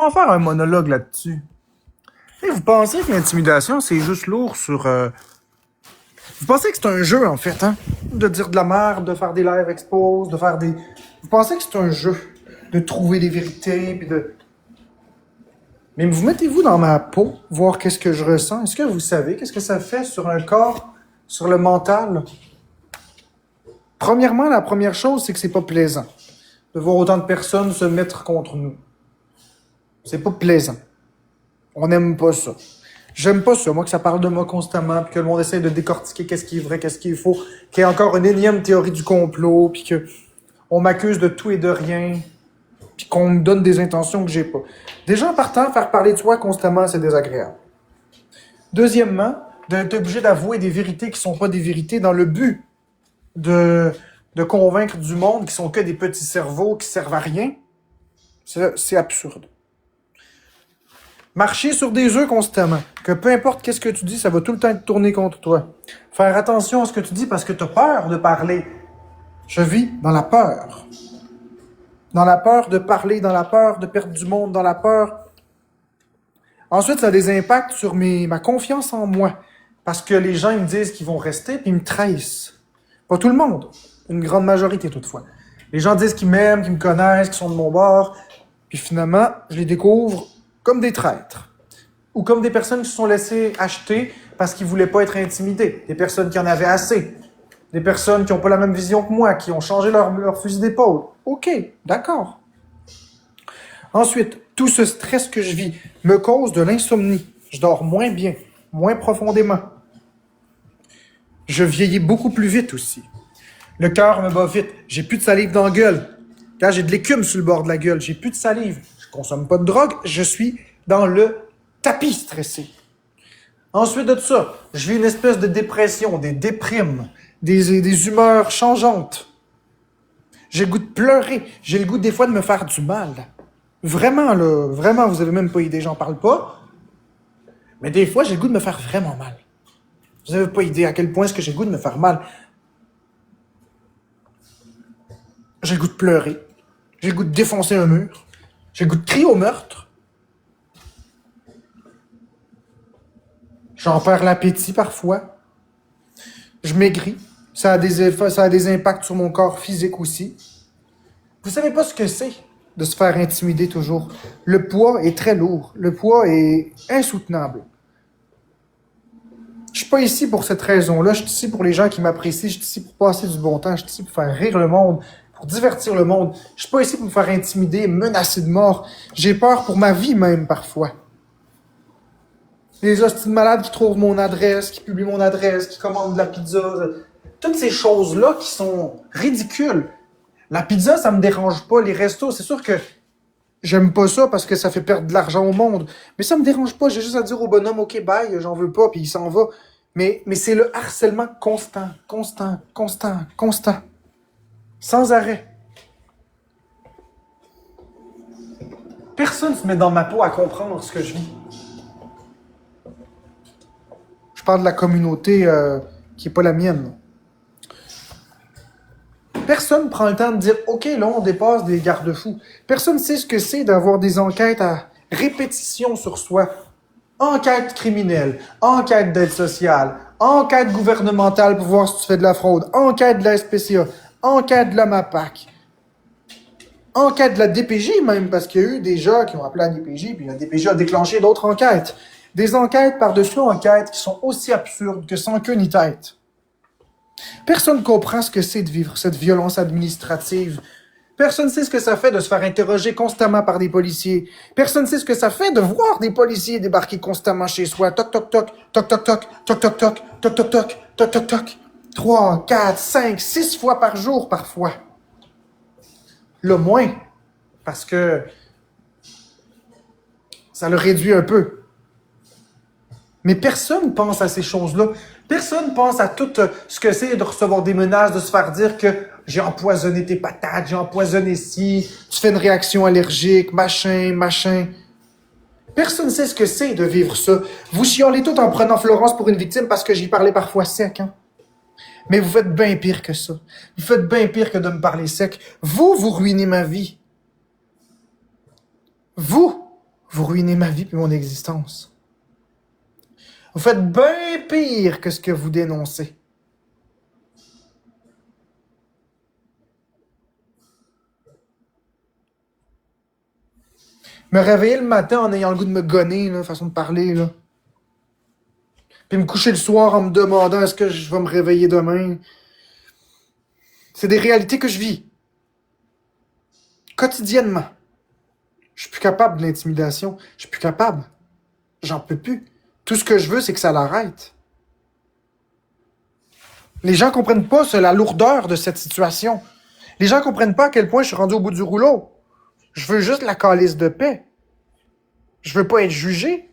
On va faire un monologue là-dessus. Et vous pensez que l'intimidation, c'est juste lourd sur... Vous pensez que c'est un jeu, en fait, hein? De dire de la merde, de faire des live expos, de faire des... Vous pensez que c'est un jeu de trouver des vérités, puis de... Mais vous mettez-vous dans ma peau, voir qu'est-ce que je ressens. Est-ce que vous savez qu'est-ce que ça fait sur un corps, sur le mental? Premièrement, la première chose, c'est que c'est pas plaisant de voir autant de personnes se mettre contre nous. C'est pas plaisant. On n'aime pas ça. J'aime pas ça, moi, que ça parle de moi constamment, puis que le monde essaie de décortiquer qu'est-ce qui est vrai, qu'est-ce qui est faux, qu'il y ait encore une énième théorie du complot, puis que on m'accuse de tout et de rien, puis qu'on me donne des intentions que j'ai pas. Déjà, en partant, faire parler de soi constamment, c'est désagréable. Deuxièmement, d'être obligé d'avouer des vérités qui sont pas des vérités dans le but de convaincre du monde qui sont que des petits cerveaux qui servent à rien, c'est absurde. Marcher sur des œufs constamment. Que peu importe qu'est-ce que tu dis, ça va tout le temps être tourné contre toi. Faire attention à ce que tu dis parce que tu as peur de parler. Je vis dans la peur. Dans la peur de parler, dans la peur de perdre du monde, dans la peur. Ensuite, ça a des impacts sur ma confiance en moi. Parce que les gens, ils me disent qu'ils vont rester, puis ils me trahissent. Pas tout le monde. Une grande majorité, toutefois. Les gens disent qu'ils m'aiment, qu'ils me connaissent, qu'ils sont de mon bord. Puis finalement, je les découvre comme des traîtres. Ou comme des personnes qui se sont laissées acheter parce qu'ils voulaient pas être intimidés. Des personnes qui en avaient assez. Des personnes qui n'ont pas la même vision que moi, qui ont changé leur fusil d'épaule. OK, d'accord. Ensuite, tout ce stress que je vis me cause de l'insomnie. Je dors moins bien, moins profondément. Je vieillis beaucoup plus vite aussi. Le cœur me bat vite. J'ai plus de salive dans la gueule. Quand j'ai de l'écume sur le bord de la gueule, j'ai plus de salive. Je consomme pas de drogue, je suis dans le tapis stressé. Ensuite de ça, je vis une espèce de dépression, des déprimes, des humeurs changeantes. J'ai le goût de pleurer, j'ai le goût des fois de me faire du mal. Vraiment, là, vraiment, vous avez même pas idée, j'en parle pas. Mais des fois, j'ai le goût de me faire vraiment mal. Vous avez pas idée à quel point est-ce que j'ai le goût de me faire mal. J'ai le goût de pleurer. J'ai le goût de défoncer un mur. J'ai le goût de crier au meurtre. J'en perds l'appétit parfois. Je maigris. Ça a des impacts sur mon corps physique aussi. Vous savez pas ce que c'est de se faire intimider toujours. Le poids est très lourd. Le poids est insoutenable. Je suis pas ici pour cette raison-là. Je suis ici pour les gens qui m'apprécient. Je suis ici pour passer du bon temps. Je suis ici pour faire rire le monde, pour divertir le monde. Je suis pas ici pour me faire intimider, menacer de mort. J'ai peur pour ma vie même parfois. Les hosties de malades qui trouvent mon adresse, qui publient mon adresse, qui commandent de la pizza. Toutes ces choses-là qui sont ridicules. La pizza, ça me dérange pas. Les restos, c'est sûr que j'aime pas ça parce que ça fait perdre de l'argent au monde. Mais ça me dérange pas. J'ai juste à dire au bonhomme, OK, bye, j'en veux pas, puis il s'en va. Mais c'est le harcèlement constant, constant, constant, constant. Sans arrêt. Personne se met dans ma peau à comprendre ce que je vis. Je parle de la communauté qui est pas la mienne. Personne prend le temps de dire « OK, là, on dépasse des garde-fous. » Personne ne sait ce que c'est d'avoir des enquêtes à répétition sur soi. Enquête criminelle, enquête d'aide sociale, enquête gouvernementale pour voir si tu fais de la fraude, enquête de la SPCA, enquête de la MAPAC, enquête de la DPJ même, parce qu'il y a eu des gens qui ont appelé la DPJ, puis la DPJ a déclenché d'autres enquêtes. Des enquêtes par-dessus enquêtes qui sont aussi absurdes que sans queue ni tête. Personne ne comprend ce que c'est de vivre cette violence administrative. Personne ne sait ce que ça fait de se faire interroger constamment par des policiers. Personne ne sait ce que ça fait de voir des policiers débarquer constamment chez soi. Toc, toc, toc, toc, toc, toc, toc, toc, toc, toc, toc, toc, toc, toc, toc. 3, 4, 5, 6 fois par jour parfois. Le moins, parce que ça le réduit un peu. Mais personne pense à ces choses-là. Personne pense à tout ce que c'est de recevoir des menaces, de se faire dire que j'ai empoisonné tes patates, j'ai empoisonné ci, tu fais une réaction allergique, machin, machin. Personne ne sait ce que c'est de vivre ça. Vous chialez tout en prenant Florence pour une victime parce que j'y parlais parfois sec, hein. Mais vous faites bien pire que ça. Vous faites bien pire que de me parler sec. Vous ruinez ma vie. Vous. Vous ruinez ma vie et mon existence. Vous faites bien pire que ce que vous dénoncez. Me réveiller le matin en ayant le goût de me gonner, là, façon de parler, là. Puis me coucher le soir en me demandant est-ce que je vais me réveiller demain. C'est des réalités que je vis. Quotidiennement. Je suis plus capable de l'intimidation. Je suis plus capable. J'en peux plus. Tout ce que je veux, c'est que ça l'arrête. Les gens comprennent pas la lourdeur de cette situation. Les gens comprennent pas à quel point je suis rendu au bout du rouleau. Je veux juste la calice de paix. Je veux pas être jugé.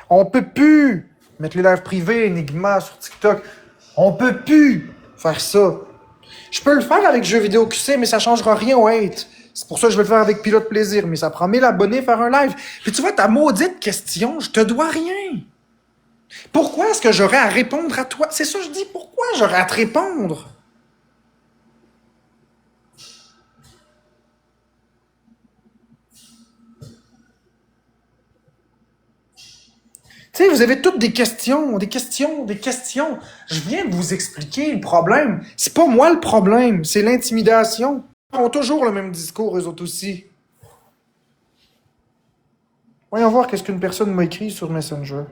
On peut plus mettre les lives privés, Enigma sur TikTok. On peut plus faire ça. Je peux le faire avec Jeux vidéo QC, mais ça changera rien au hate. C'est pour ça que je vais le faire avec Pilote Plaisir, mais ça prend 1000 abonnés faire un live. Puis tu vois, ta maudite question, je te dois rien. Pourquoi est-ce que j'aurais à répondre à toi? C'est ça que je dis, pourquoi j'aurais à te répondre? Tu sais, vous avez toutes des questions, des questions, des questions. Je viens de vous expliquer le problème. C'est pas moi le problème, c'est l'intimidation. Ils ont toujours le même discours, eux autres aussi. Voyons voir qu'est-ce qu'une personne m'a écrit sur Messenger.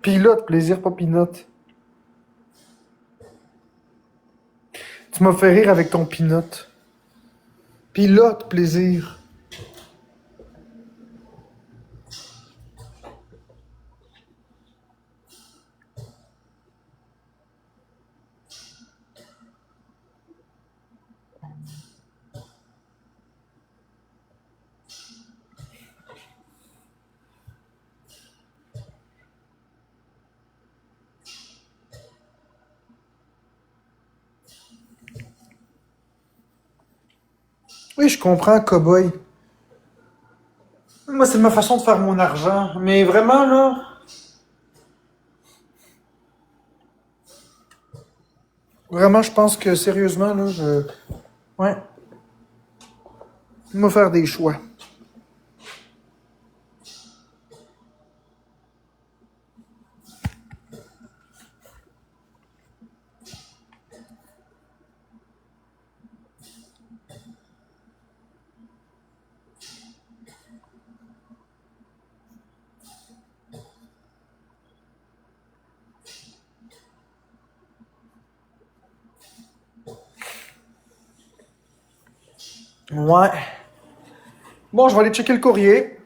Pilote, plaisir, pas pinote. Tu m'as fait rire avec ton pinote. Pilote, plaisir. Oui, je comprends, cowboy. Moi, c'est ma façon de faire mon argent. Mais vraiment, là, vraiment, je pense que sérieusement, là, ouais, il va faire des choix. Ouais. Bon, je vais aller checker le courrier.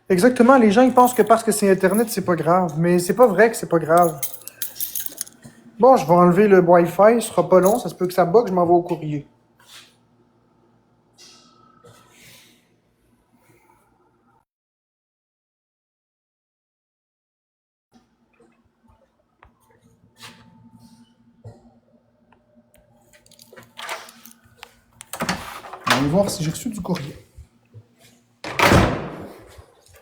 Exactement, les gens, ils pensent que parce que c'est Internet, c'est pas grave. Mais c'est pas vrai que c'est pas grave. Bon, je vais enlever le Wi-Fi, ce sera pas long, ça se peut que ça bug, je m'en vais au courrier. On va voir si j'ai reçu du courrier.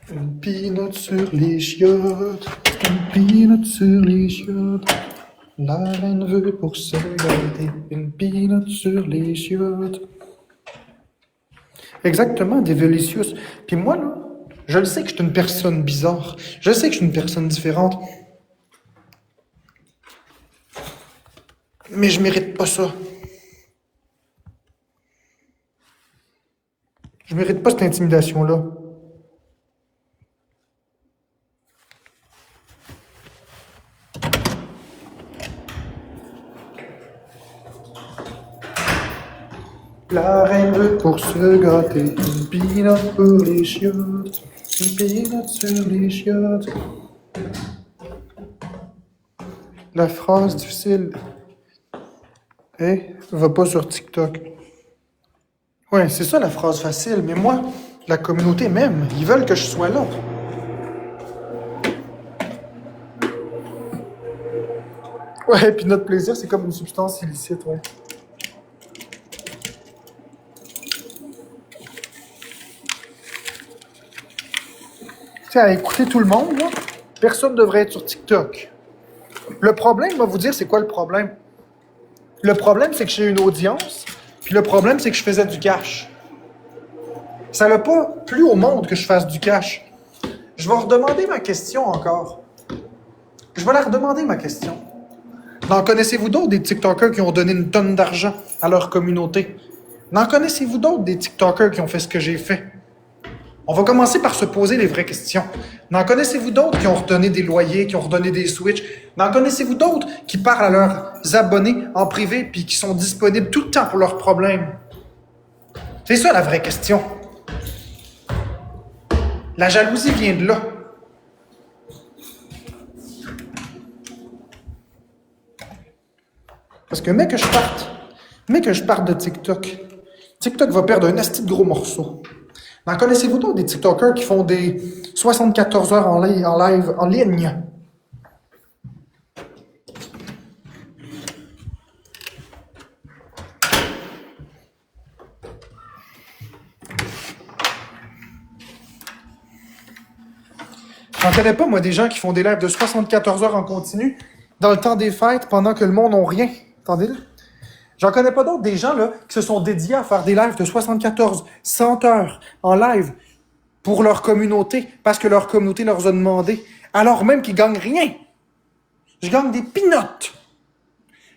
Une pinotte sur les chiottes, une pinotte sur les chiottes. La reine veut pour se garder une pinotte sur les chiottes. Exactement, des Delicious. Puis moi, là, Je le sais que je suis une personne bizarre. Je sais que je suis une personne différente. Mais je mérite pas ça. Je mérite pas cette intimidation-là. La reine veut pour se gâter une peanut pour les chiottes. Une peanut sur les chiottes. La phrase difficile. Va pas sur TikTok. Ouais, c'est ça la phrase facile, mais moi, la communauté m'aime. Ils veulent que je sois là. Ouais, puis notre plaisir, c'est comme une substance illicite, ouais. Tu sais, à écouter tout le monde, là, personne devrait être sur TikTok. Le problème, on va vous dire, c'est quoi le problème? Le problème, c'est que j'ai une audience, puis le problème, c'est que je faisais du cash. Ça n'a pas plu au monde que je fasse du cash. Je vais redemander ma question encore. Je vais la redemander, ma question. N'en connaissez-vous d'autres des TikTokers qui ont donné une tonne d'argent à leur communauté? N'en connaissez-vous d'autres des TikTokers qui ont fait ce que j'ai fait? On va commencer par se poser les vraies questions. N'en connaissez-vous d'autres qui ont redonné des loyers, qui ont redonné des Switch? N'en connaissez-vous d'autres qui parlent à leurs abonnés en privé puis qui sont disponibles tout le temps pour leurs problèmes? C'est ça la vraie question. La jalousie vient de là. Parce que, mec, que je parte de TikTok, TikTok va perdre un asti de gros morceau. N'en connaissez-vous d'autres des TikTokers qui font des 74 heures en live, en ligne? J'en connais pas, moi, des gens qui font des lives de 74 heures en continu dans le temps des fêtes pendant que le monde n'a rien. Attendez-le. J'en connais pas d'autres, des gens là, qui se sont dédiés à faire des lives de 74, 100 heures en live pour leur communauté, parce que leur communauté leur a demandé, alors même qu'ils gagnent rien. Je gagne des peanuts.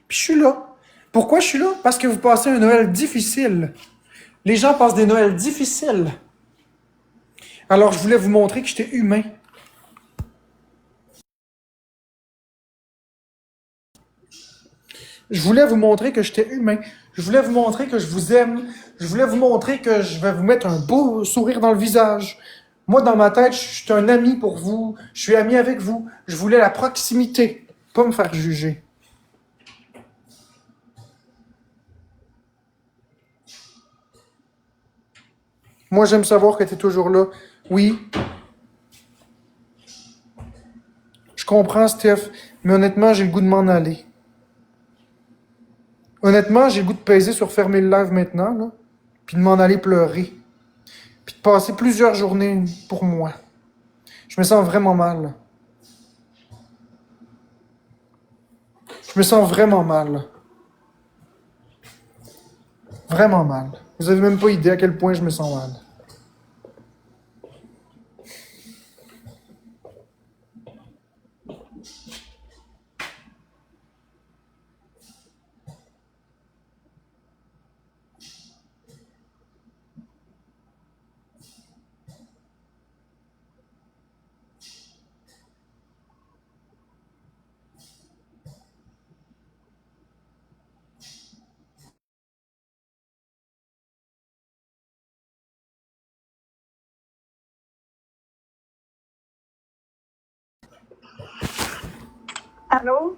Puis je suis là. Pourquoi je suis là? Parce que vous passez un Noël difficile. Les gens passent des Noëls difficiles. Alors je voulais vous montrer que j'étais humain. Je voulais vous montrer que j'étais humain. Je voulais vous montrer que je vous aime. Je voulais vous montrer que je vais vous mettre un beau sourire dans le visage. Moi, dans ma tête, je suis un ami pour vous. Je suis ami avec vous. Je voulais la proximité, pas me faire juger. Moi, j'aime savoir que tu es toujours là. Oui, je comprends, Steph, mais honnêtement, j'ai le goût de m'en aller. Honnêtement, j'ai le goût de peser sur fermer le live maintenant, là, puis de m'en aller pleurer. Puis de passer plusieurs journées pour moi. Je me sens vraiment mal. Je me sens vraiment mal. Vraiment mal. Vous avez même pas idée à quel point je me sens mal. Allô?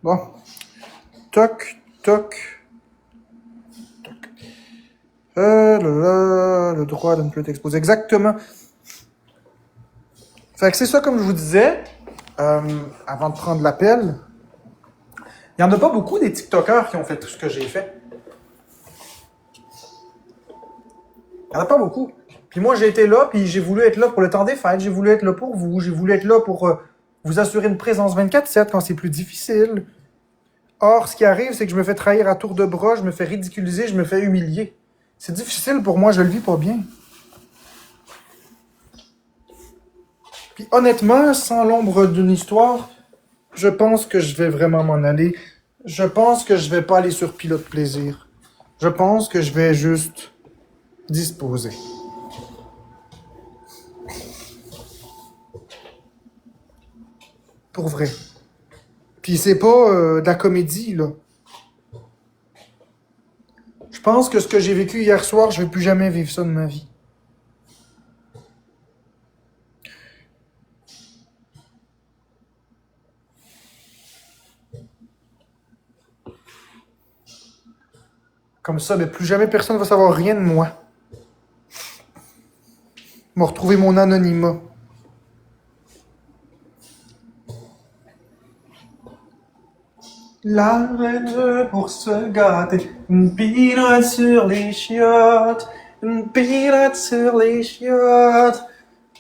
Bon. Toc, toc. Le droit de ne plus t'exposer. Exactement. Fait que c'est ça, comme je vous disais, avant de prendre l'appel. Il n'y en a pas beaucoup des TikTokers qui ont fait tout ce que j'ai fait. Il n'y en a pas beaucoup. Puis moi, j'ai été là, puis j'ai voulu être là pour le temps des fêtes, j'ai voulu être là pour vous, j'ai voulu être là pour vous assurer une présence 24/7 quand c'est plus difficile. Or, ce qui arrive, c'est que je me fais trahir à tour de bras, je me fais ridiculiser, je me fais humilier. C'est difficile pour moi, je le vis pas bien. Puis honnêtement, sans l'ombre d'une histoire, je pense que je vais vraiment m'en aller. Je pense que je vais pas aller sur pilote plaisir. Je pense que je vais juste disposer. Pour vrai. Puis c'est pas de la comédie, là. Je pense que ce que j'ai vécu hier soir, je vais plus jamais vivre ça de ma vie. Comme ça, mais plus jamais personne va savoir rien de moi. M'a retrouvé mon anonymat. La reine veut pour se gâter une pilote sur les chiottes, une pilote sur les chiottes.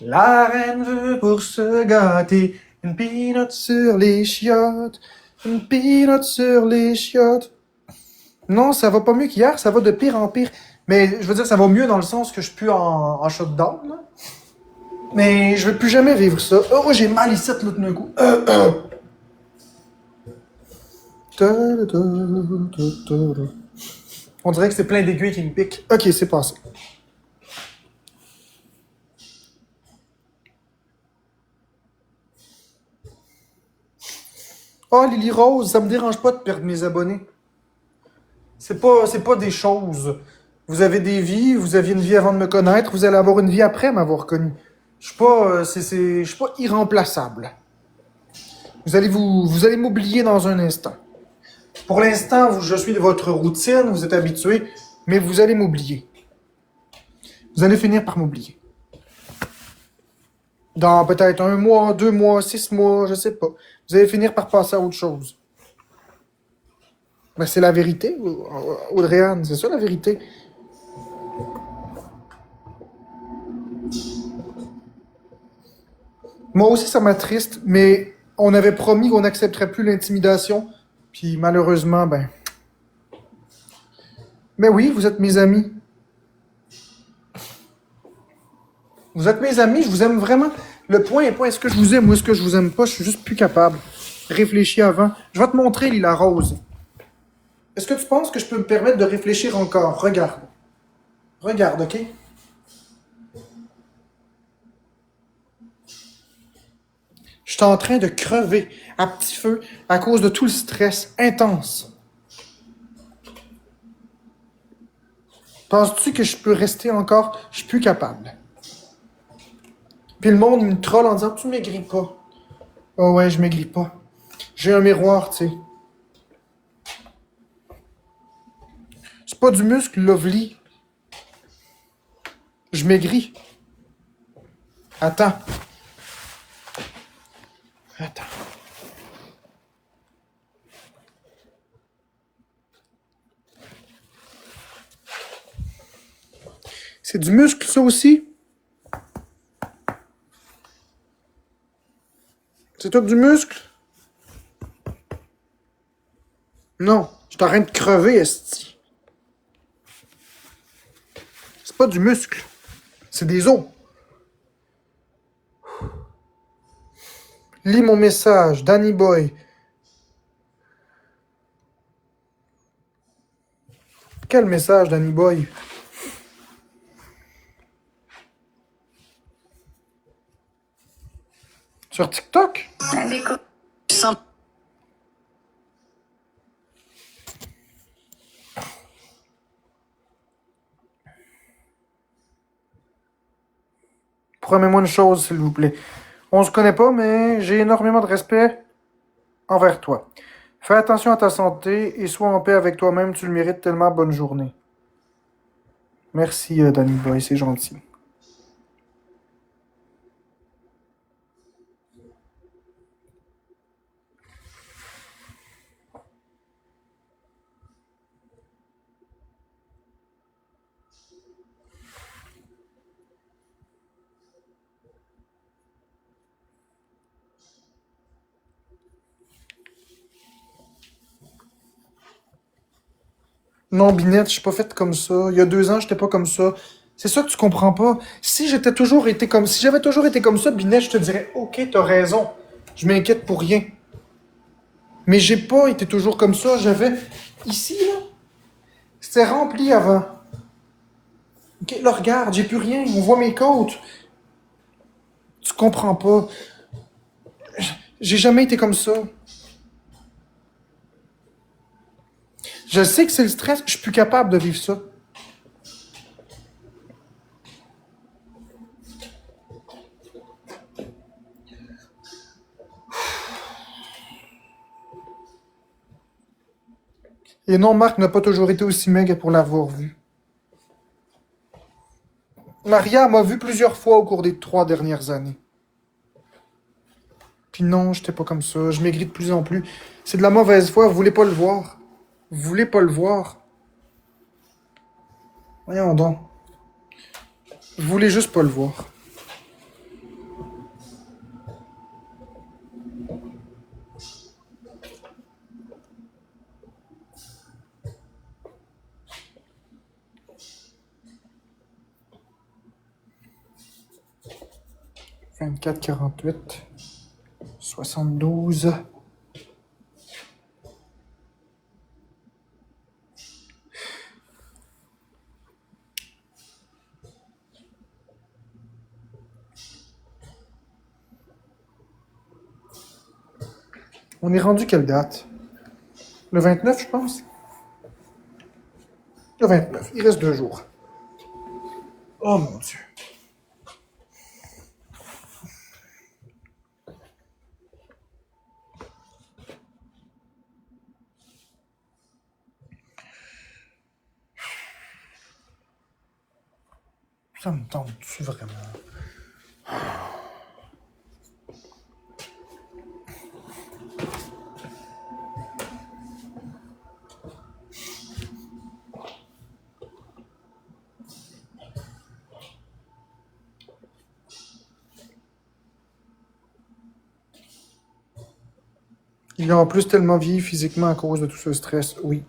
La reine veut pour se gâter une pilote sur les chiottes, une pilote sur les chiottes. Non, ça va pas mieux qu'hier, ça va de pire en pire. Mais je veux dire, ça va mieux dans le sens que je suis plus en shutdown, là. Mais je veux plus jamais vivre ça. Oh, j'ai mal ici, là, tout d'un coup. On dirait que c'est plein d'aiguilles qui me piquent. Ok, c'est passé. Oh, Lily Rose, ça me dérange pas de perdre mes abonnés. C'est pas des choses. Vous avez des vies, vous aviez une vie avant de me connaître, vous allez avoir une vie après m'avoir connu. Je suis pas, je suis pas irremplaçable. Vous allez m'oublier dans un instant. Pour l'instant, je suis de votre routine, vous êtes habitué, mais vous allez m'oublier. Vous allez finir par m'oublier. Dans peut-être 1 mois, 2 mois, 6 mois, je sais pas. Vous allez finir par passer à autre chose. Ben, c'est la vérité, Audrey-Anne, c'est ça la vérité. Moi aussi, ça m'attriste, mais on avait promis qu'on n'accepterait plus l'intimidation. Puis malheureusement, ben... Mais oui, vous êtes mes amis. Vous êtes mes amis, je vous aime vraiment. Le point est pas est-ce que je vous aime ou est-ce que je vous aime pas, je suis juste plus capable. Réfléchis avant. Je vais te montrer, Lila Rose. Est-ce que tu penses que je peux me permettre de réfléchir encore? Regarde. Regarde, ok? Je suis en train de crever à petit feu à cause de tout le stress intense. Penses-tu que je peux rester encore? Je suis plus capable. Puis le monde, il me troll en disant, tu maigris pas. Oh ouais, je maigris pas. J'ai un miroir, tu sais. C'est pas du muscle, Lovely. Je maigris. Attends. Attends. C'est du muscle, ça aussi? C'est tout du muscle? Non, je suis en train de crever, esti. C'est pas du muscle. C'est des os. Lis mon message, Danny Boy. Quel message, Danny Boy? Sur TikTok? Promets-moi une chose, s'il vous plaît. On se connaît pas, mais j'ai énormément de respect envers toi. Fais attention à ta santé et sois en paix avec toi-même, tu le mérites tellement. Bonne journée. Merci, Danny Boy, c'est gentil. Non, Binette, je suis pas faite comme ça. Il y a 2 ans, j'étais pas comme ça. C'est ça que tu comprends pas. Si j'avais toujours été comme ça, Binette, je te dirais, ok, t'as raison. Je m'inquiète pour rien. Mais j'ai pas été toujours comme ça. J'avais ici là, c'était rempli avant. Ok, là regarde, j'ai plus rien. On voit mes côtes. Tu comprends pas. J'ai jamais été comme ça. Je sais que c'est le stress. Je suis plus capable de vivre ça. Et non, Marc n'a pas toujours été aussi maigre pour l'avoir vu. Maria m'a vu plusieurs fois au cours des 3 dernières années. Puis non, j'étais pas comme ça. Je maigris de plus en plus. C'est de la mauvaise foi. Vous voulez pas le voir. Vous voulez pas le voir. Voyons donc. Vous voulez juste pas le voir. Vingt-quatre, 48, 72. On est rendu quelle date? Le 29, je pense. Le 29. Il reste 2 jours. Oh mon Dieu. Ça me tente-tu vraiment? Il a en plus tellement vieilli physiquement à cause de tout ce stress. Oui.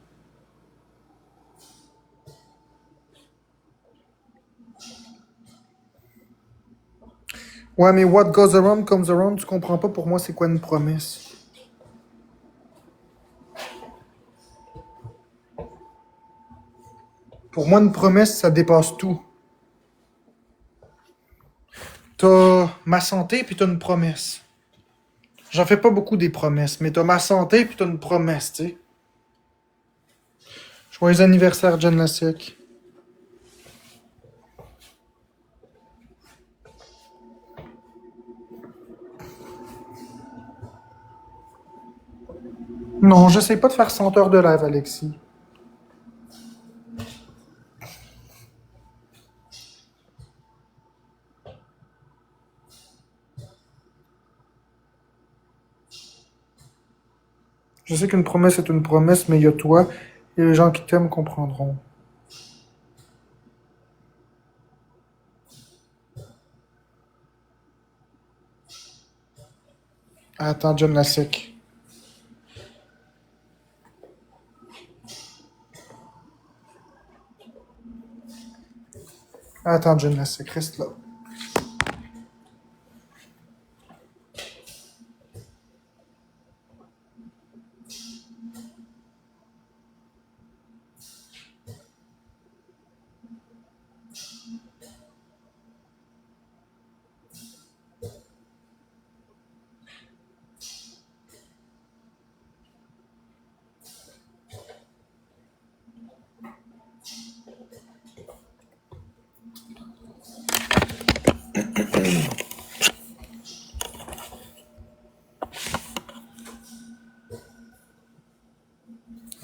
Ouais, mais what goes around comes around, tu comprends pas pour moi c'est quoi une promesse? Pour moi, une promesse, ça dépasse tout. T'as ma santé puis t'as une promesse. J'en fais pas beaucoup des promesses, mais t'as ma santé puis t'as une promesse, tu sais. Joyeux anniversaire, Jen Lasek. Non, j'essaie pas de faire 100 heures de live, Alexis. Je sais qu'une promesse est une promesse, mais il y a toi et les gens qui t'aiment comprendront. Attends, John Lasek. Attends, John Lasek, reste là.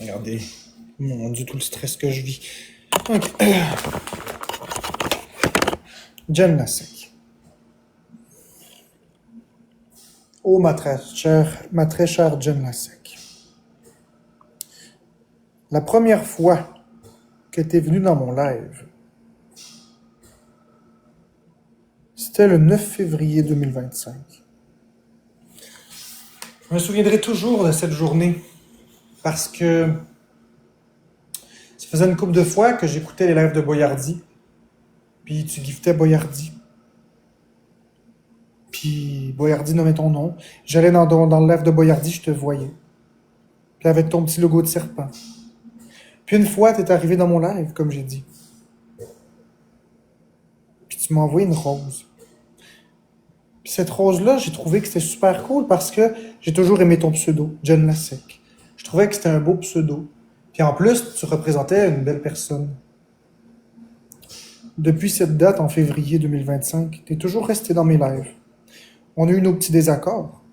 Regardez. Mon Dieu, tout le stress que je vis. Ok. Jen Lasek. Oh, ma très chère Jen Lasek. La première fois que tu es venue dans mon live, c'était le 9 février 2025. Je me souviendrai toujours de cette journée parce que ça faisait une couple de fois que j'écoutais les lives de Boyardi, puis tu giftais Boyardi. Puis Boyardi nommait ton nom. J'allais dans le live de Boyardi, je te voyais. Puis avec ton petit logo de serpent. Puis une fois, tu es arrivé dans mon live, comme j'ai dit. Puis tu m'as envoyé une rose. Puis cette rose-là, j'ai trouvé que c'était super cool parce que j'ai toujours aimé ton pseudo, Jen Lasek. Je trouvais que c'était un beau pseudo. Puis en plus, tu représentais une belle personne. Depuis cette date, en février 2025, tu es toujours resté dans mes lives. On a eu nos petits désaccords,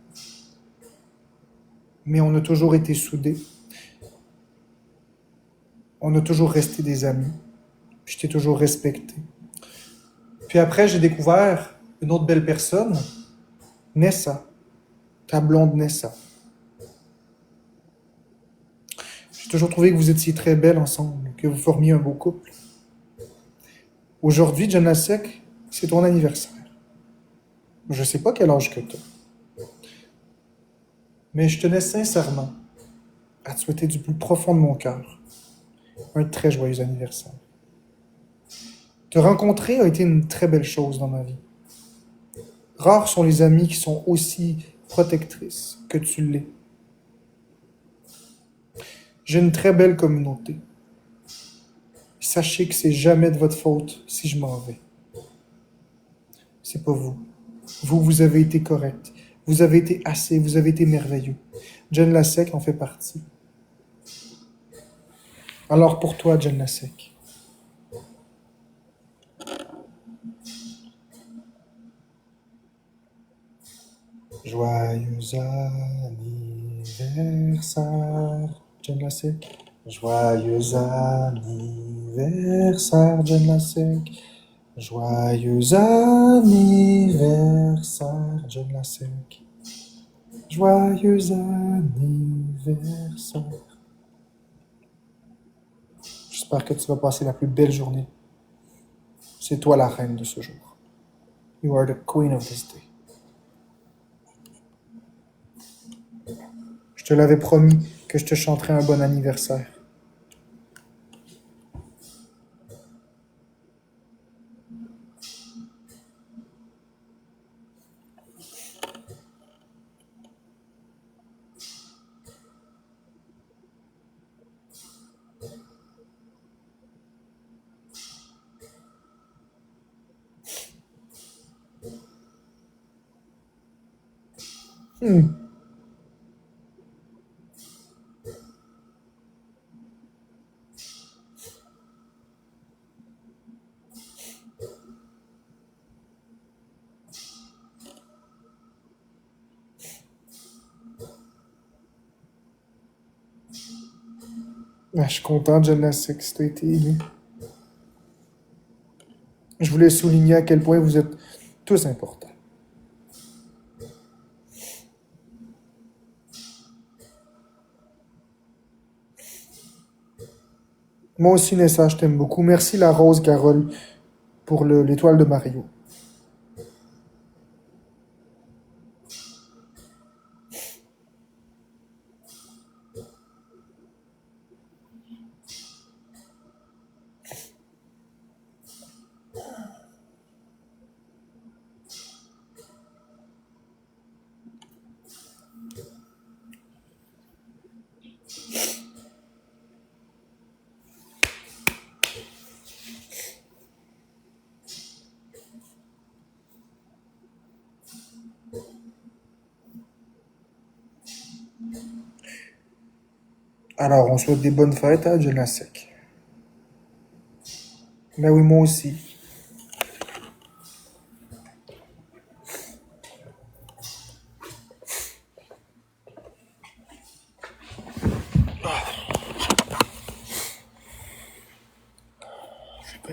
mais on a toujours été soudés. On a toujours resté des amis. Puis je t'ai toujours respecté. Puis après, j'ai découvert une autre belle personne, Nessa, ta blonde Nessa. J'ai toujours trouvé que vous étiez très belles ensemble, que vous formiez un beau couple. Aujourd'hui, Jen Lasek, c'est ton anniversaire. Je sais pas quel âge que tu as, mais je tenais sincèrement à te souhaiter du plus profond de mon cœur un très joyeux anniversaire. Te rencontrer a été une très belle chose dans ma vie. Rares sont les amis qui sont aussi protectrices que tu l'es. J'ai une très belle communauté. Sachez que c'est jamais de votre faute si je m'en vais. C'est pas vous. Vous avez été correct. Vous avez été assez, vous avez été merveilleux. Jen Lasek en fait partie. Alors pour toi, Jen Lasek, joyeux anniversaire, Jen Lasek. Joyeux anniversaire, Jen Lasek. Joyeux anniversaire, Jen Lasek. Joyeux anniversaire. J'espère que tu vas passer la plus belle journée. C'est toi la reine de ce jour. You are the queen of this day. Je te l'avais promis que je te chanterais un bon anniversaire. Je suis content, Jen Lasek, si tu as été élu. Je voulais souligner à quel point vous êtes tous importants. Moi aussi, Nessa, je t'aime beaucoup. Merci la rose, Carole, pour l'étoile de Mario. Alors, on souhaite des bonnes fêtes à Jen Lasek. Ben oui, moi aussi.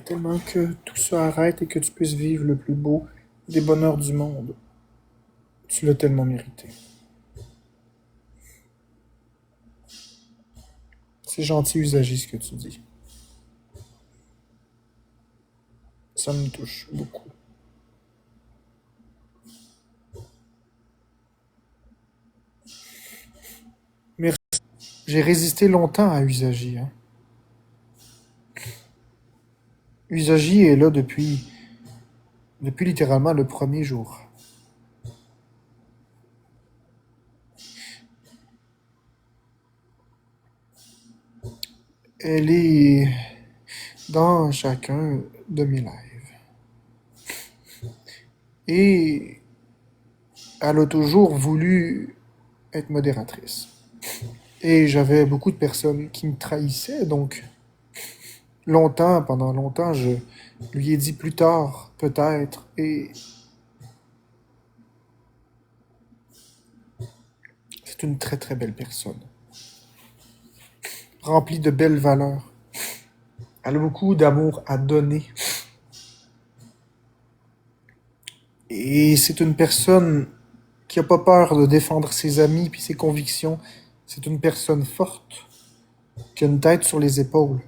J'aimerais tellement que tout ça arrête et que tu puisses vivre le plus beau des bonheurs du monde. Tu l'as tellement mérité. C'est gentil, Usagi, ce que tu dis. Ça me touche beaucoup. Merci. J'ai résisté longtemps à Usagi. Hein. Usagi est là depuis littéralement le premier jour. Elle est dans chacun de mes lives. Et elle a toujours voulu être modératrice. Et j'avais beaucoup de personnes qui me trahissaient, donc pendant longtemps, je lui ai dit plus tard, peut-être, et c'est une très très belle personne, remplie de belles valeurs. Elle a beaucoup d'amour à donner. Et c'est une personne qui a pas peur de défendre ses amis puis ses convictions. C'est une personne forte, qui a une tête sur les épaules.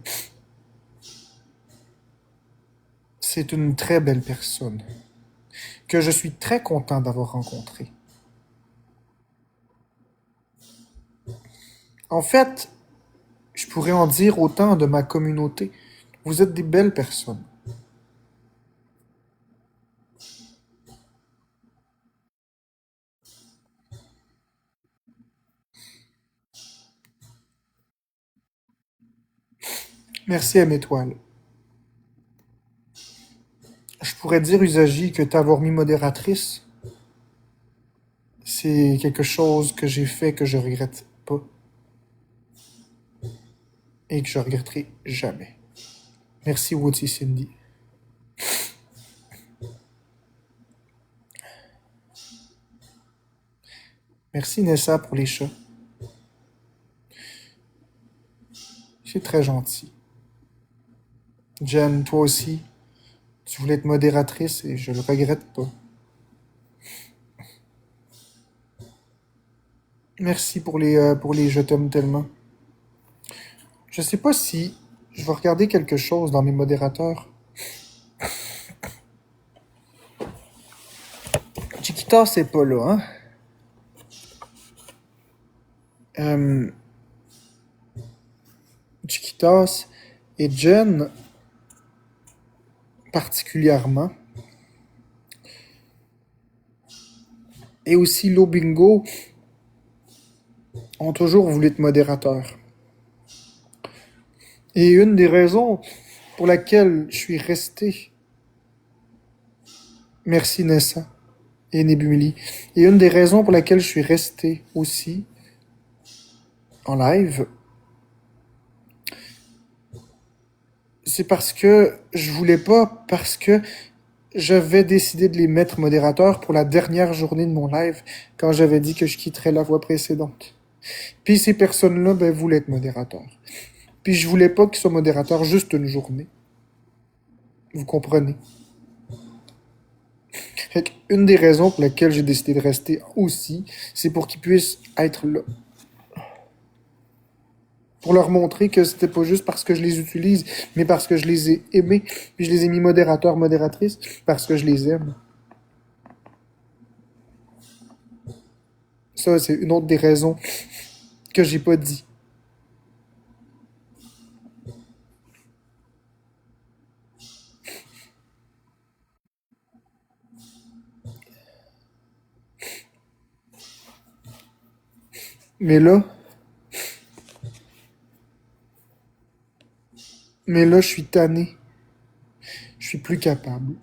C'est une très belle personne, que je suis très content d'avoir rencontrée. En fait, je pourrais en dire autant de ma communauté. Vous êtes des belles personnes. Merci à Étoile. Je pourrais dire, Usagi, que t'avoir mis modératrice, c'est quelque chose que j'ai fait que je regrette pas et que je regretterai jamais. Merci, Woody Cindy. Merci, Nessa, pour les chats. C'est très gentil. Jen, toi aussi, tu voulais être modératrice et je le regrette pas. Merci pour les je t'aime tellement. Je sais pas si je vais regarder quelque chose dans mes modérateurs. Chiquita, c'est pas là, hein? Euh, Chiquitas et Jen particulièrement. Et aussi Lobingo ont toujours voulu être modérateurs. Et une des raisons pour laquelle je suis resté, merci Nessa et Nebumili, et une des raisons pour laquelle je suis resté aussi en live, c'est parce que je voulais pas, parce que j'avais décidé de les mettre modérateurs pour la dernière journée de mon live, quand j'avais dit que je quitterais la voie précédente. Puis ces personnes-là, ben, voulaient être modérateurs. Puis je voulais pas qu'ils soient modérateurs juste une journée. Vous comprenez? Fait une des raisons pour lesquelles j'ai décidé de rester aussi, c'est pour qu'ils puissent être là. Pour leur montrer que c'était pas juste parce que je les utilise, mais parce que je les ai aimés, puis je les ai mis modérateurs, modératrices, parce que je les aime. Ça, c'est une autre des raisons que j'ai pas dit. Mais là, je suis tanné. Je suis plus capable.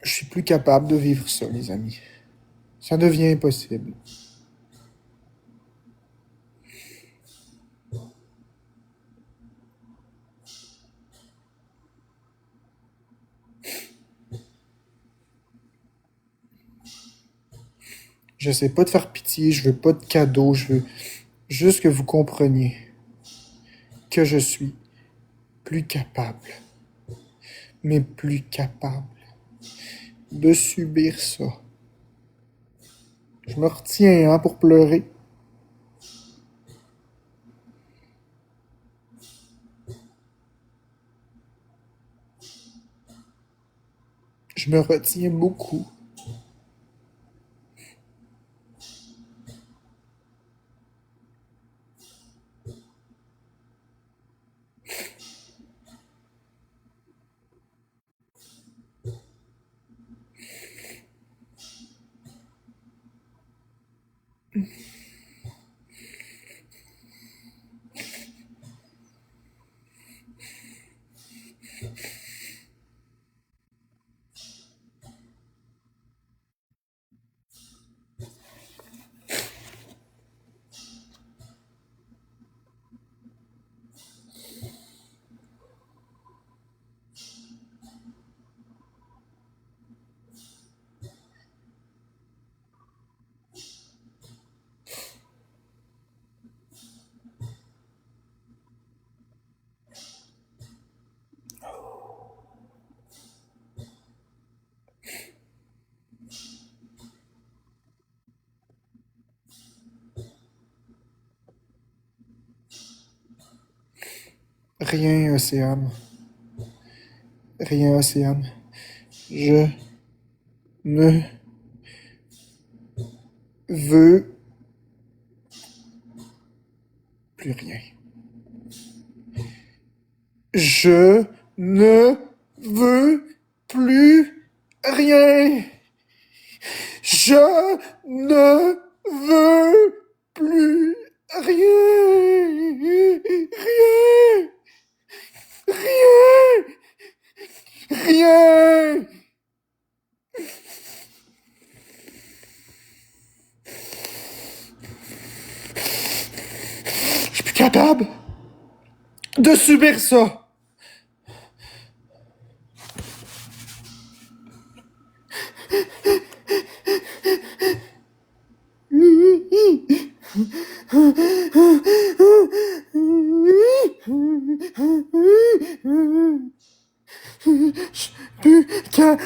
Je suis plus capable de vivre ça, les amis. Ça devient impossible. J'essaie pas de faire pitié, je veux pas de cadeaux, je veux juste que vous compreniez. que je suis plus capable, mais plus capable de subir ça. Je me retiens, hein, pour pleurer. Je me retiens beaucoup. Rien, Océane. Rien, Océane. Je ne veux plus rien. Je ne veux plus rien. Je ne veux plus rien. Rien. Rien. Rien. Je suis plus capable de subir ça. Je suis plus capable.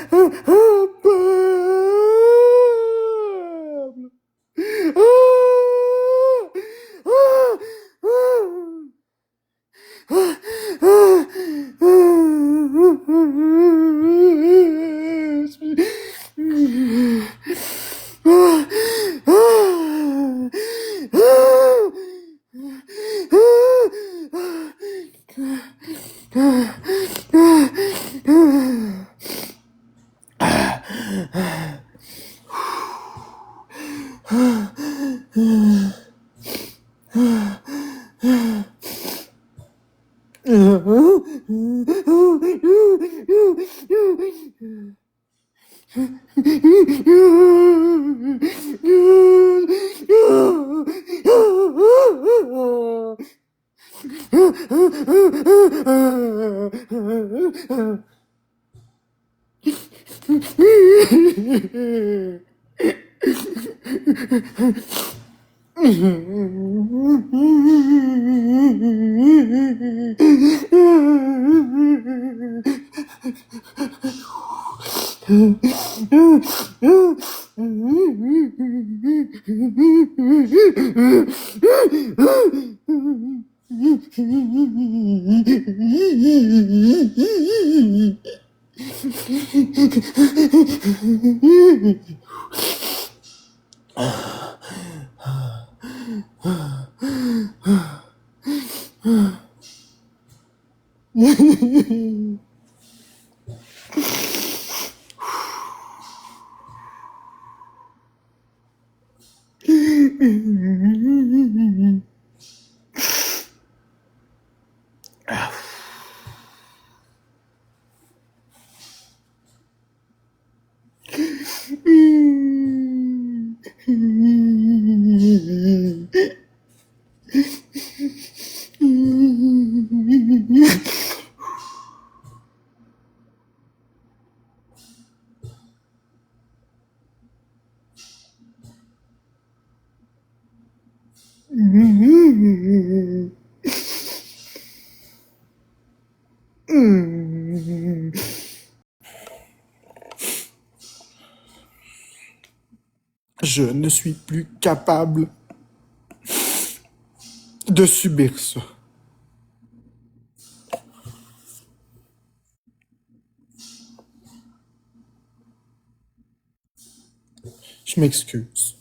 Je ne suis plus capable de subir ça. Je m'excuse.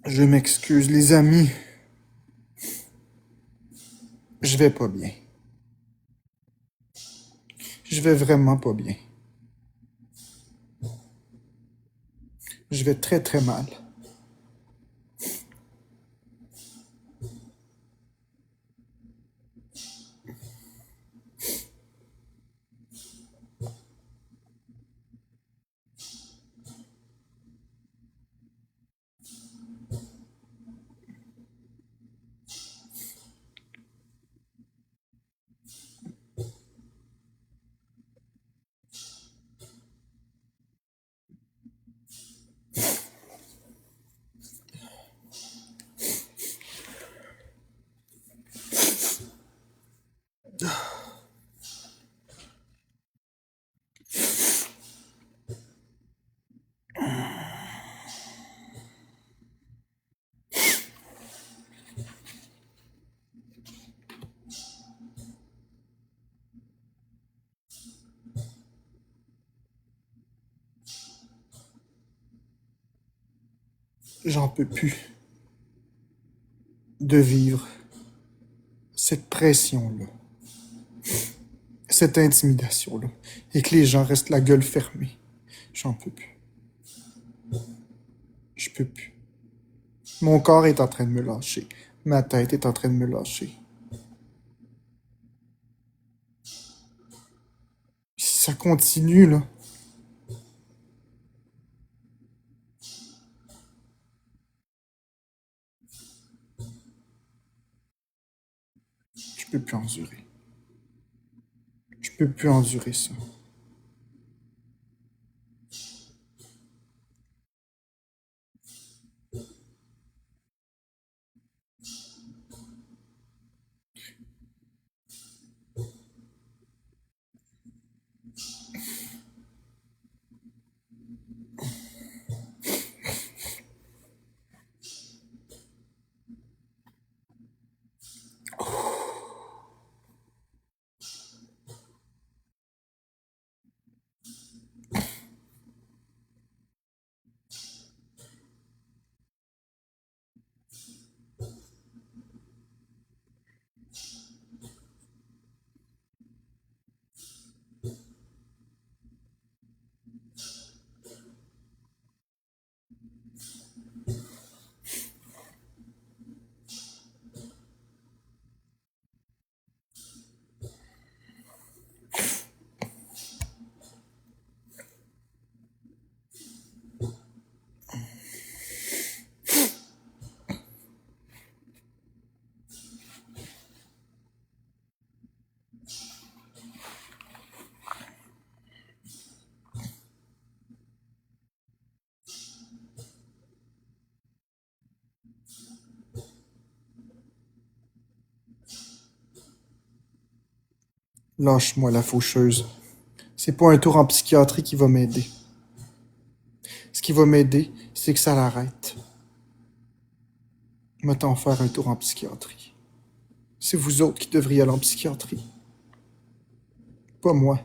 Je m'excuse, les amis. Je vais pas bien. Je vais vraiment pas bien. Je vais très très mal. J'en peux plus de vivre cette pression-là, cette intimidation-là, et que les gens restent la gueule fermée. J'en peux plus. Je peux plus. Mon corps est en train de me lâcher. Ma tête est en train de me lâcher. Si ça continue, là, je peux plus endurer. Je peux plus endurer ça. Lâche-moi la faucheuse. C'est pas un tour en psychiatrie qui va m'aider. Ce qui va m'aider, c'est que ça l'arrête. M'attends faire un tour en psychiatrie. C'est vous autres qui devriez aller en psychiatrie. Pas moi.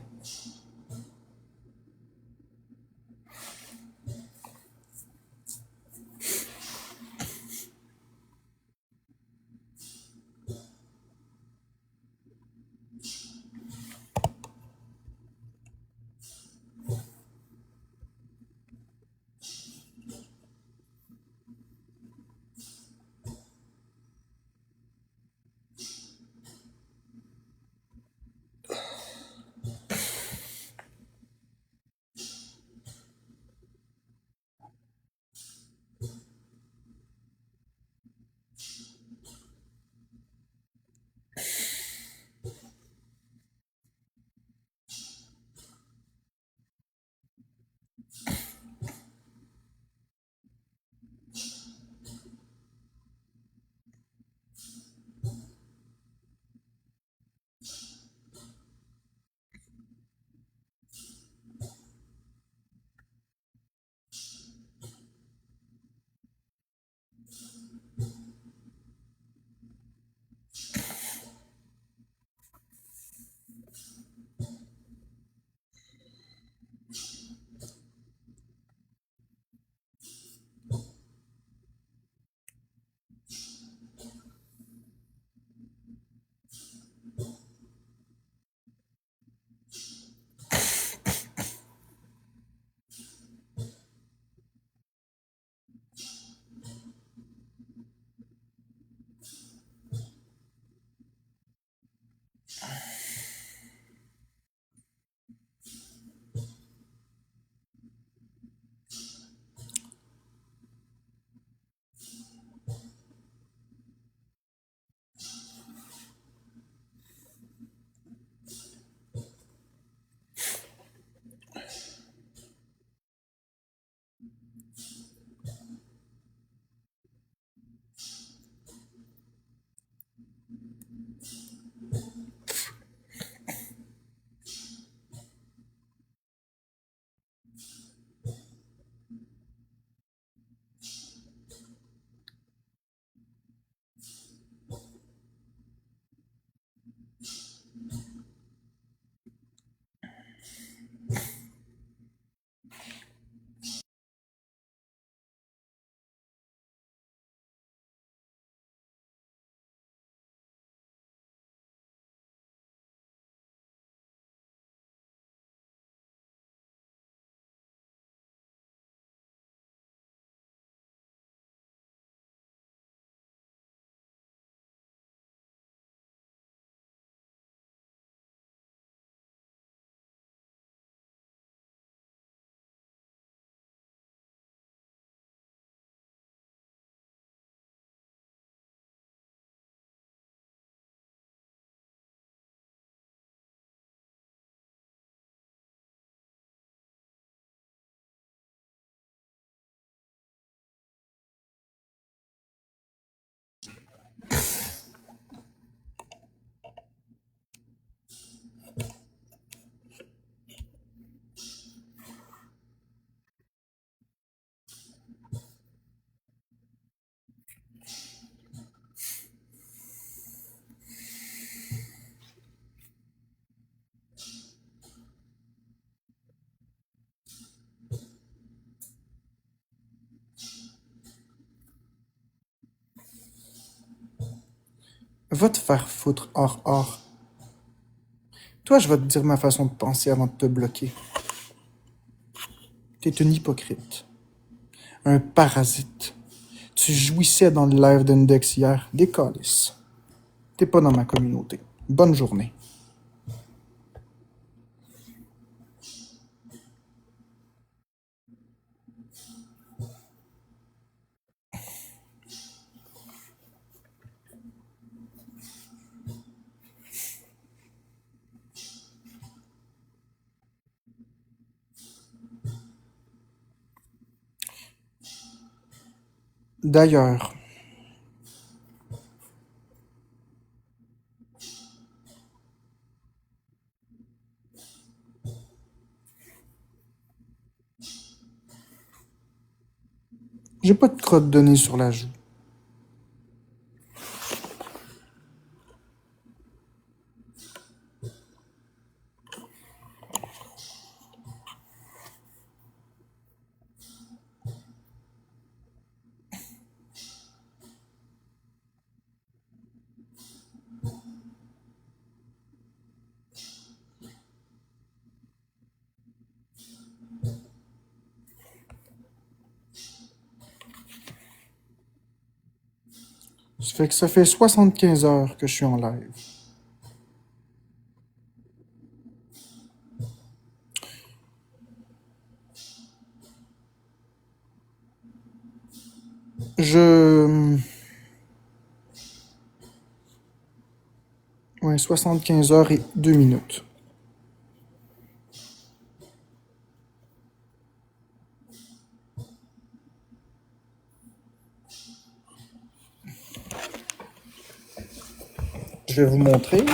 Va te faire foutre hors. Toi, je vais te dire ma façon de penser avant de te bloquer. T'es une hypocrite. Un parasite. Tu jouissais dans le live d'index hier. Décalisse. T'es pas dans ma communauté. Bonne journée. D'ailleurs, j'ai pas de crotte de nez sur la joue. Ça fait 75 heures que je suis en live. Ouais, 75 heures et 2 minutes. Je vais vous montrer,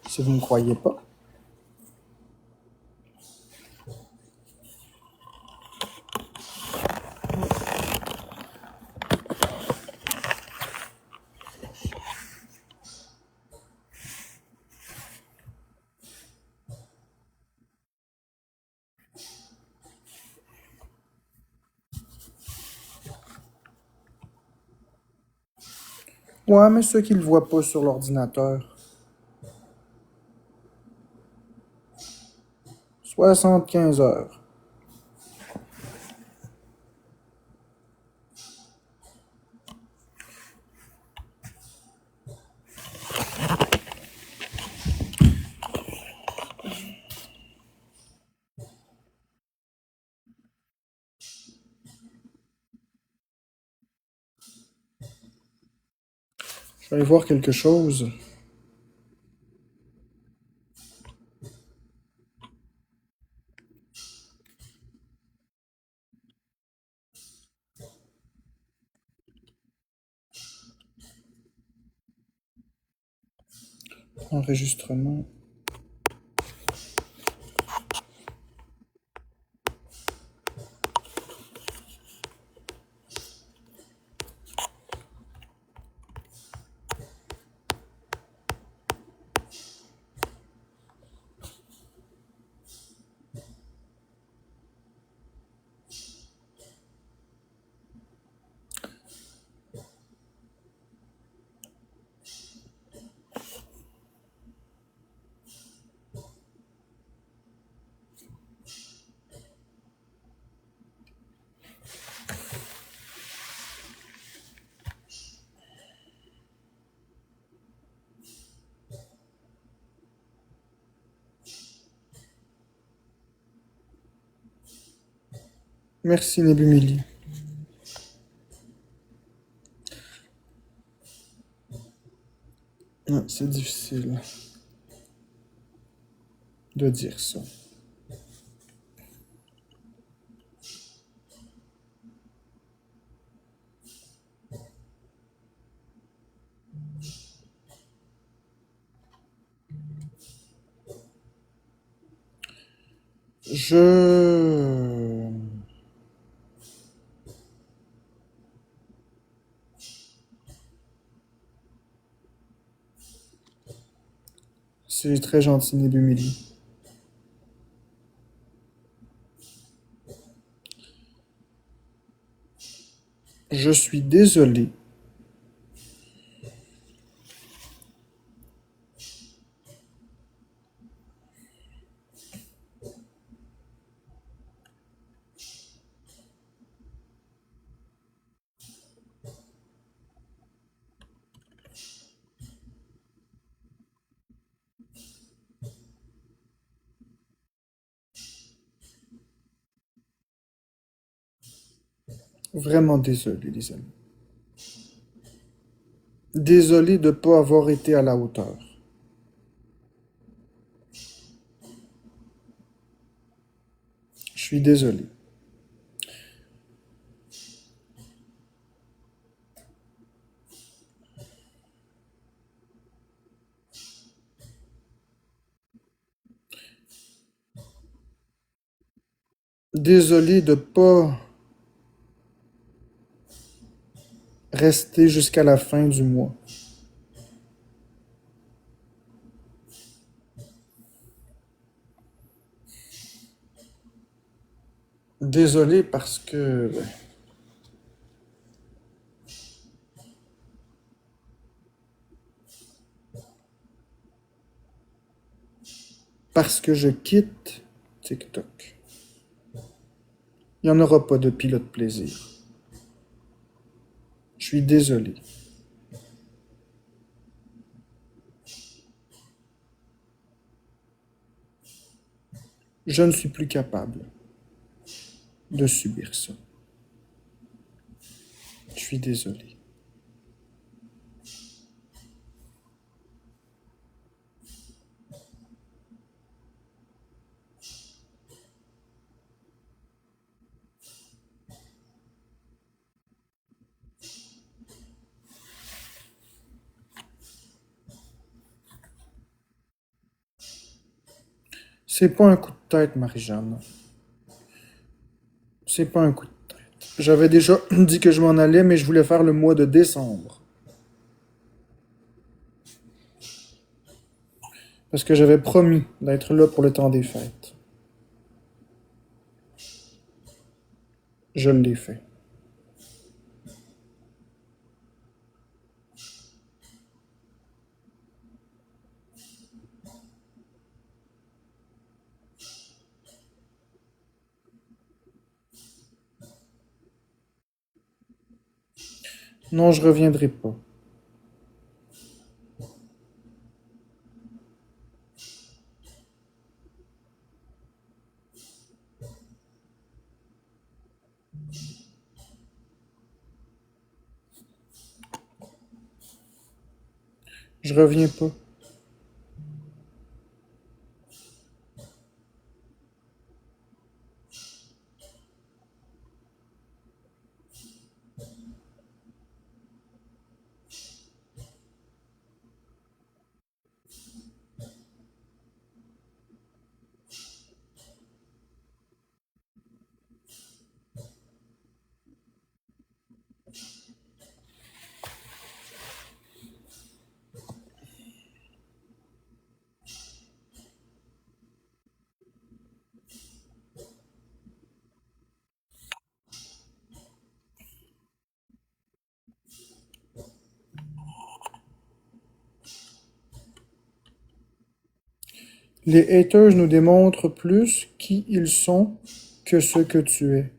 si vous ne me croyez pas. Ouais, mais ceux qui ne le voient pas sur l'ordinateur. 75 heures. Je vais aller voir quelque chose. Enregistrement. Merci, Nebumili. C'est difficile de dire ça. Je... C'est très gentil, Nebumili. Je suis désolé Vraiment désolé, les amis. Désolé de ne pas avoir été à la hauteur. Je suis désolé. Désolé de ne pas rester jusqu'à la fin du mois. Désolé parce que je quitte TikTok. Il n'y en aura pas de pilote plaisir. Je suis désolé. Je ne suis plus capable de subir ça. Je suis désolé. C'est pas un coup de tête, Marie-Jeanne. C'est pas un coup de tête. J'avais déjà dit que je m'en allais, mais je voulais faire le mois de décembre. Parce que j'avais promis d'être là pour le temps des fêtes. Je l'ai fait. Non, je reviendrai pas. Je reviens pas. Les haters nous démontrent plus qui ils sont que ce que tu es.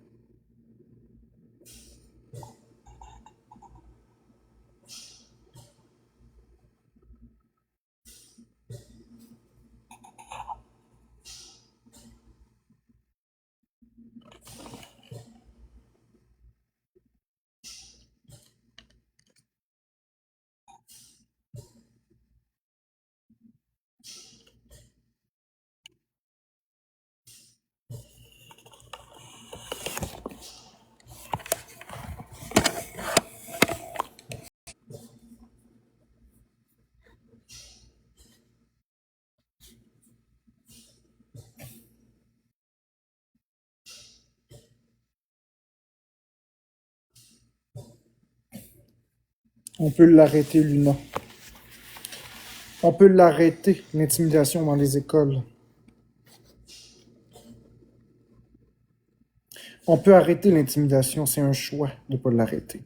On peut l'arrêter, Luna. On peut l'arrêter, l'intimidation dans les écoles. On peut arrêter l'intimidation, c'est un choix de ne pas l'arrêter.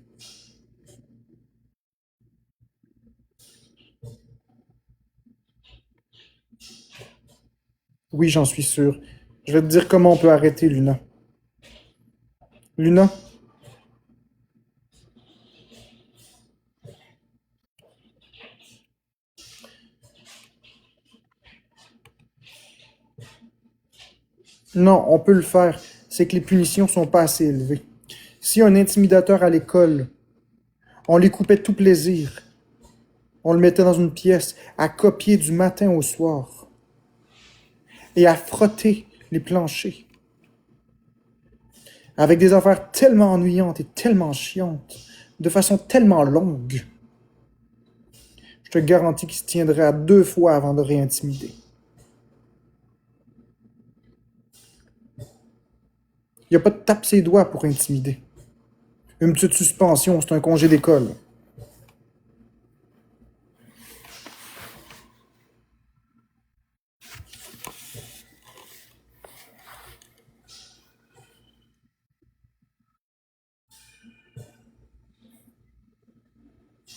Oui, j'en suis sûr. Je vais te dire comment on peut arrêter, Luna. Luna, non, on peut le faire. C'est que les punitions sont pas assez élevées. Si un intimidateur à l'école, on lui coupait tout plaisir, on le mettait dans une pièce à copier du matin au soir et à frotter les planchers avec des affaires tellement ennuyantes et tellement chiantes, de façon tellement longue, je te garantis qu'il se tiendrait à 2 fois avant de réintimider. Il n'y a pas de tape ses doigts pour intimider. Une petite suspension, c'est un congé d'école.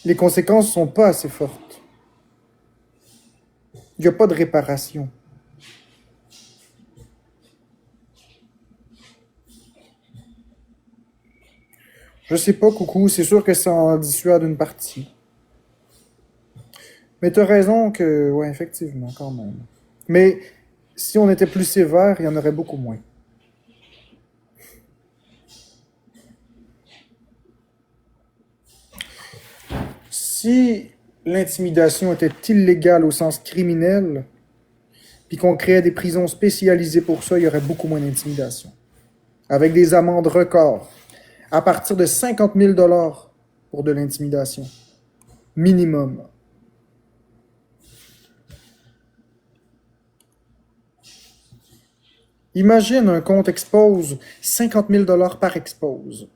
Les conséquences ne sont pas assez fortes. Il n'y a pas de réparation. Je sais pas, coucou, c'est sûr que ça en dissuade une partie. Mais t'as raison que, ouais, effectivement, quand même. Mais si on était plus sévère, il y en aurait beaucoup moins. Si l'intimidation était illégale au sens criminel, puis qu'on créait des prisons spécialisées pour ça, il y aurait beaucoup moins d'intimidation. Avec des amendes records, à partir de 50 000 $ pour de l'intimidation. Minimum. Imagine un compte expose 50 000 $ par expose.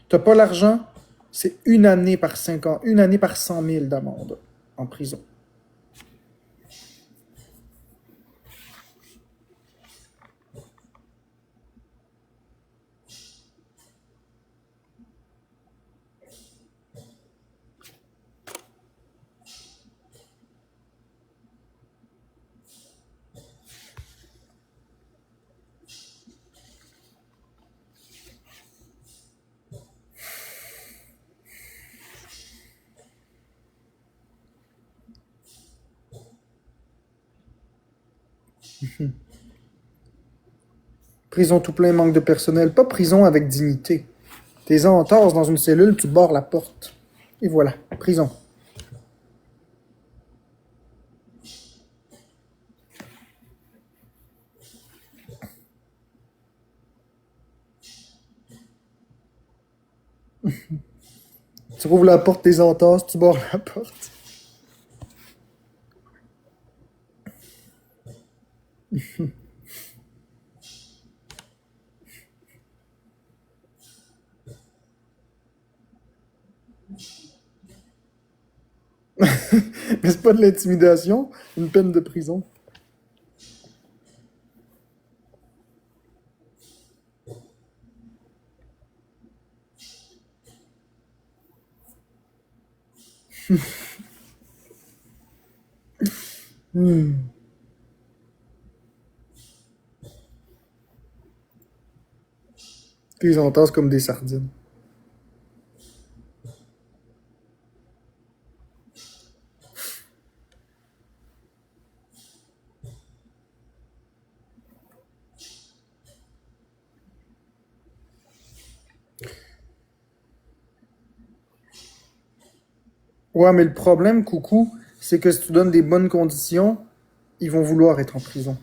T'as pas l'argent, c'est 1 année par 5 ans, 1 année par 100 000 d'amende en prison. Prison tout plein, manque de personnel, pas prison avec dignité. T'es entorses dans une cellule, tu barres la porte. Et voilà, prison. Tu rouvres la porte des entorses, tu barres la porte. Mais c'est pas de l'intimidation, une peine de prison. Les entorses comme des sardines. Ouais, mais le problème, coucou, c'est que si tu donnes des bonnes conditions, ils vont vouloir être en prison.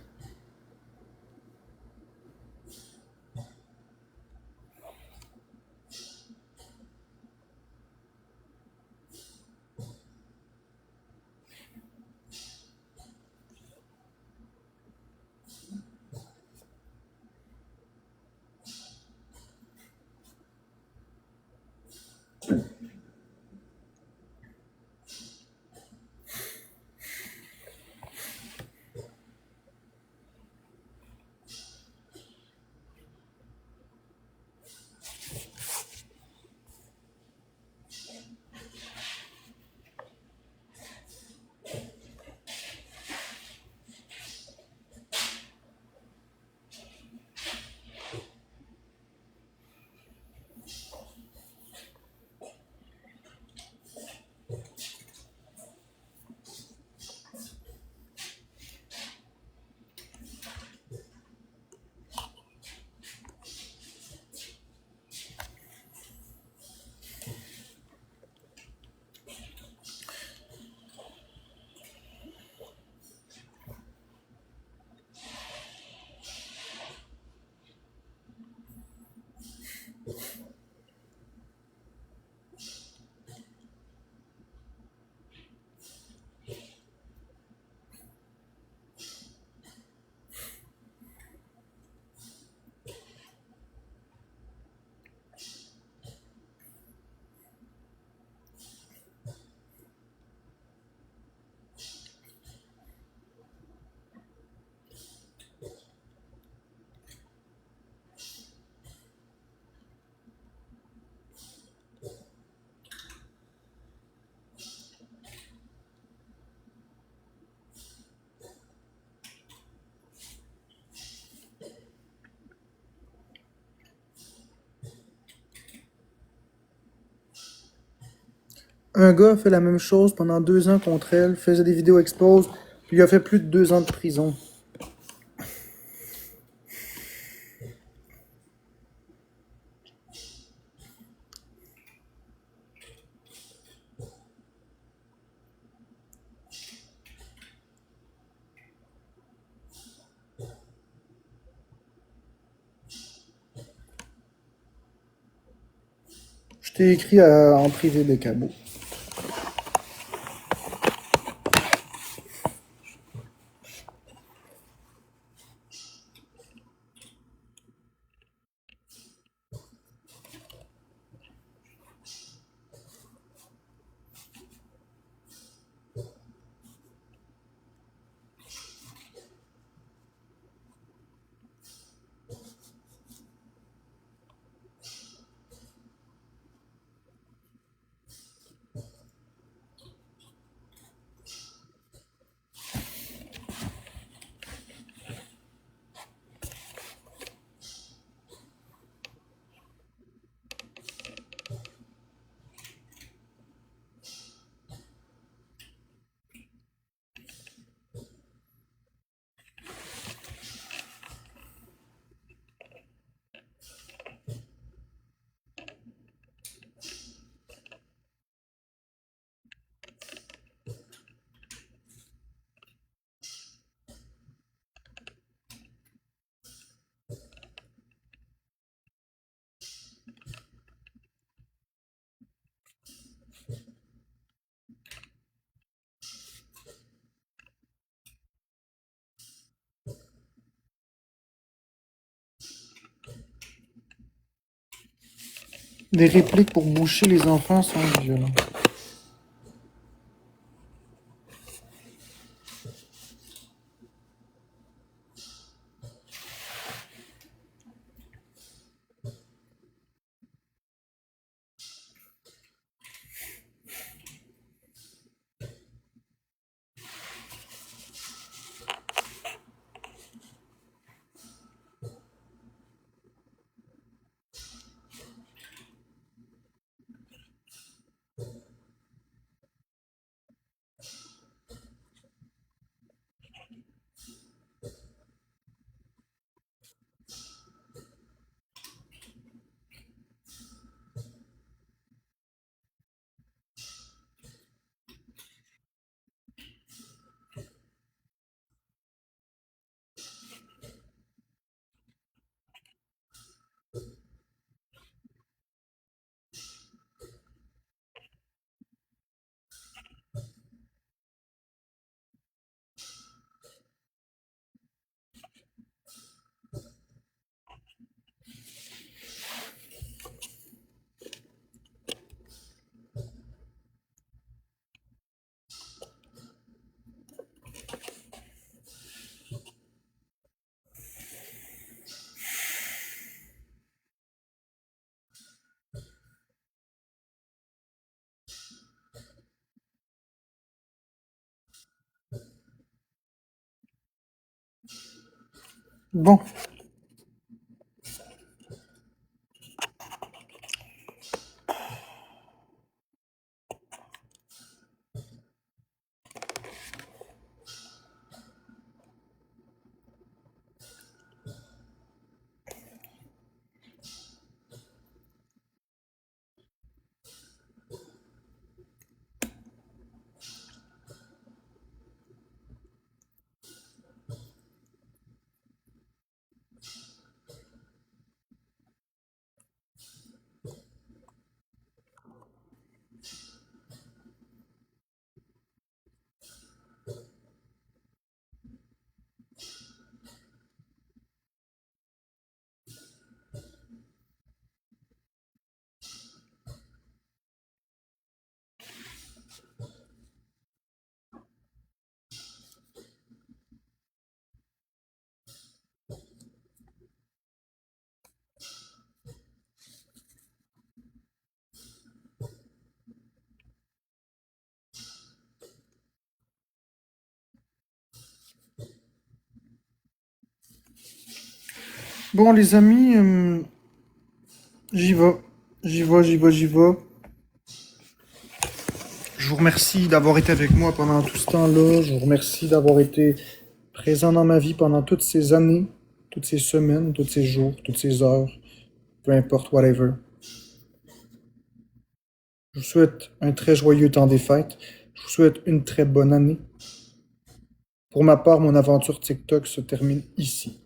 Un gars a fait la même chose pendant 2 ans contre elle, faisait des vidéos expose, puis il a fait plus de 2 ans de prison. Je t'ai écrit en privé des cabots. Des répliques pour boucher les enfants sont violents. Bon, bon les amis, j'y vais. J'y vais. vous remercie d'avoir été avec moi pendant tout ce temps-là. Je vous remercie d'avoir été présent dans ma vie pendant toutes ces années, toutes ces semaines, tous ces jours, toutes ces heures, peu importe, whatever. Je vous souhaite un très joyeux temps des fêtes. Je vous souhaite une très bonne année. Pour ma part, mon aventure TikTok se termine ici.